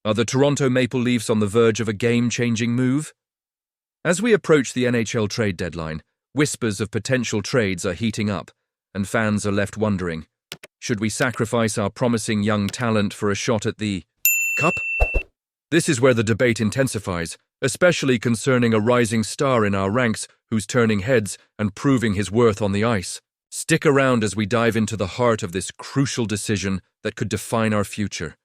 Are the Toronto Maple Leafs on the verge of a game-changing move? As we approach the NHL trade deadline, whispers of potential trades are heating up, and fans are left wondering, should we sacrifice our promising young talent for a shot at the Cup? This is where the debate intensifies, especially concerning a rising star in our ranks who's turning heads and proving his worth on the ice. Stick around as we dive into the heart of this crucial decision that could define our future.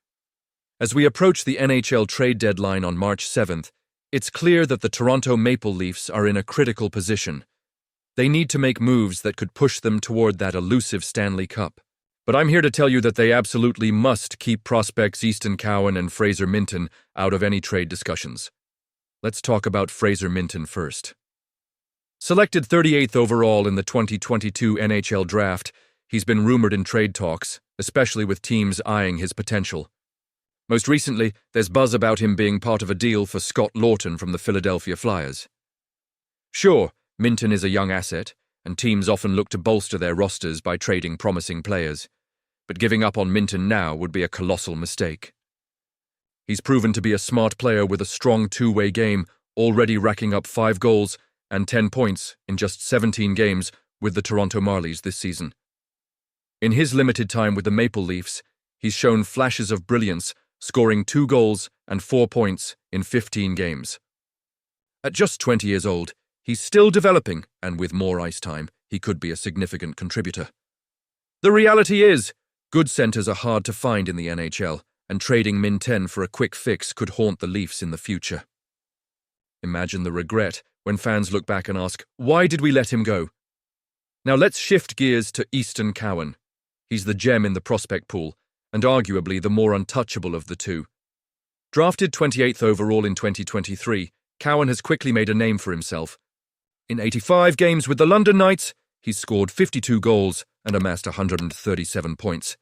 As we approach the NHL trade deadline on March 7th, it's clear that the Toronto Maple Leafs are in a critical position. They need to make moves that could push them toward that elusive Stanley Cup. But I'm here to tell you that they absolutely must keep prospects Easton Cowan and Fraser Minton out of any trade discussions. Let's talk about Fraser Minton first. Selected 38th overall in the 2022 NHL draft, he's been rumored in trade talks, especially with teams eyeing his potential. Most recently, there's buzz about him being part of a deal for Scott Laughton from the Philadelphia Flyers. Sure, Minton is a young asset, and teams often look to bolster their rosters by trading promising players. But giving up on Minton now would be a colossal mistake. He's proven to be a smart player with a strong two-way game, already racking up 5 goals and 10 points in just 17 games with the Toronto Marlies this season. In his limited time with the Maple Leafs, he's shown flashes of brilliance, scoring 2 goals and 4 points in 15 games. At just 20 years old, he's still developing, and with more ice time, he could be a significant contributor. The reality is, good centers are hard to find in the NHL, and trading Minton for a quick fix could haunt the Leafs in the future. Imagine the regret when fans look back and ask, why did we let him go? Now let's shift gears to Easton Cowan. He's the gem in the prospect pool, and arguably the more untouchable of the two. Drafted 28th overall in 2023, Cowan has quickly made a name for himself. In 85 games with the London Knights, he's scored 52 goals and amassed 137 points.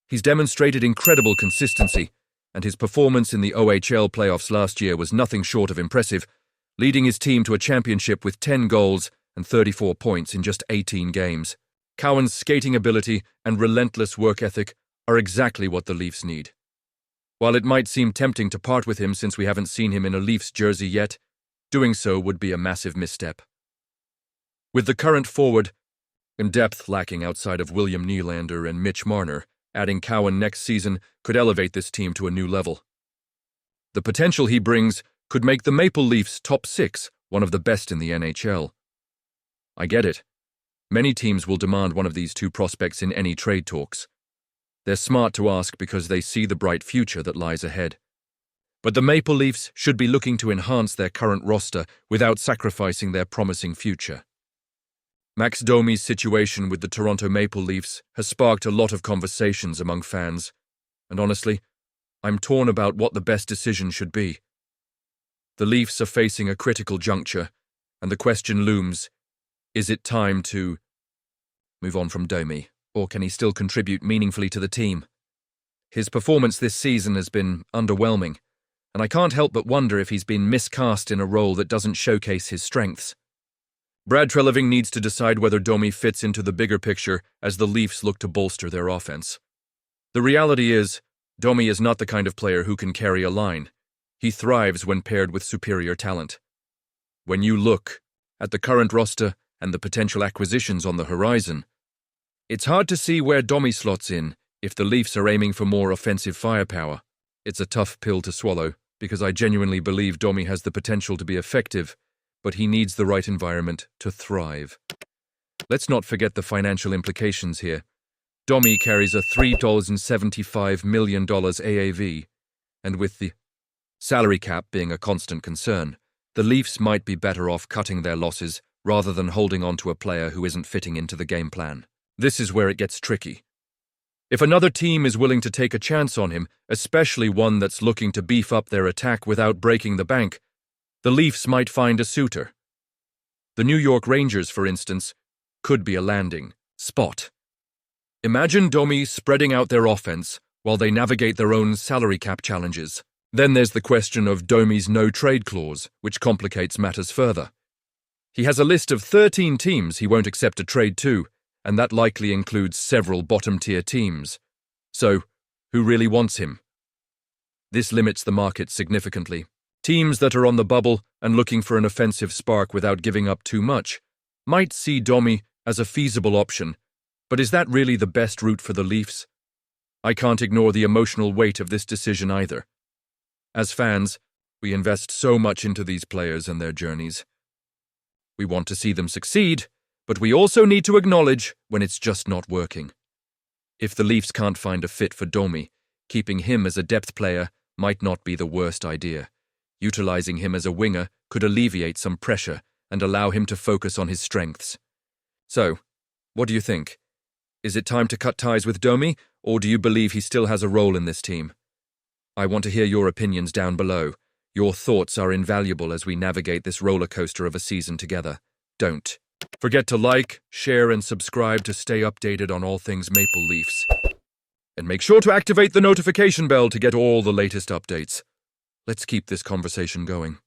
He's demonstrated incredible consistency, and his performance in the OHL playoffs last year was nothing short of impressive, leading his team to a championship with 10 goals and 34 points in just 18 games. Cowan's skating ability and relentless work ethic are exactly what the Leafs need. While it might seem tempting to part with him since we haven't seen him in a Leafs jersey yet, doing so would be a massive misstep. With the current forward and depth lacking outside of William Nylander and Mitch Marner, adding Cowan next season could elevate this team to a new level. The potential he brings could make the Maple Leafs top 6 one of the best in the NHL. I get it. Many teams will demand one of these two prospects in any trade talks. They're smart to ask because they see the bright future that lies ahead. But the Maple Leafs should be looking to enhance their current roster without sacrificing their promising future. Max Domi's situation with the Toronto Maple Leafs has sparked a lot of conversations among fans, and honestly, I'm torn about what the best decision should be. The Leafs are facing a critical juncture, and the question looms, is it time to move on from Domi, or can he still contribute meaningfully to the team? His performance this season has been underwhelming, and I can't help but wonder if he's been miscast in a role that doesn't showcase his strengths. Brad Treliving needs to decide whether Domi fits into the bigger picture as the Leafs look to bolster their offense. The reality is, Domi is not the kind of player who can carry a line. He thrives when paired with superior talent. When you look at the current roster and the potential acquisitions on the horizon, it's hard to see where Domi slots in if the Leafs are aiming for more offensive firepower. It's a tough pill to swallow, because I genuinely believe Domi has the potential to be effective, but he needs the right environment to thrive. Let's not forget the financial implications here. Domi carries a $3.75 million AAV, and with the salary cap being a constant concern, the Leafs might be better off cutting their losses rather than holding on to a player who isn't fitting into the game plan. This is where it gets tricky. If another team is willing to take a chance on him, especially one that's looking to beef up their attack without breaking the bank, the Leafs might find a suitor. The New York Rangers, for instance, could be a landing spot. Imagine Domi spreading out their offense while they navigate their own salary cap challenges. Then there's the question of Domi's no-trade clause, which complicates matters further. He has a list of 13 teams he won't accept a trade to, and that likely includes several bottom-tier teams. So, who really wants him? This limits the market significantly. Teams that are on the bubble and looking for an offensive spark without giving up too much might see Domi as a feasible option, but is that really the best route for the Leafs? I can't ignore the emotional weight of this decision either. As fans, we invest so much into these players and their journeys. We want to see them succeed, but we also need to acknowledge when it's just not working. If the Leafs can't find a fit for Domi, keeping him as a depth player might not be the worst idea. Utilizing him as a winger could alleviate some pressure and allow him to focus on his strengths. So, what do you think? Is it time to cut ties with Domi, or do you believe he still has a role in this team? I want to hear your opinions down below. Your thoughts are invaluable as we navigate this roller coaster of a season together. Don't forget to like, share, and subscribe to stay updated on all things Maple Leafs. And make sure to activate the notification bell to get all the latest updates. Let's keep this conversation going.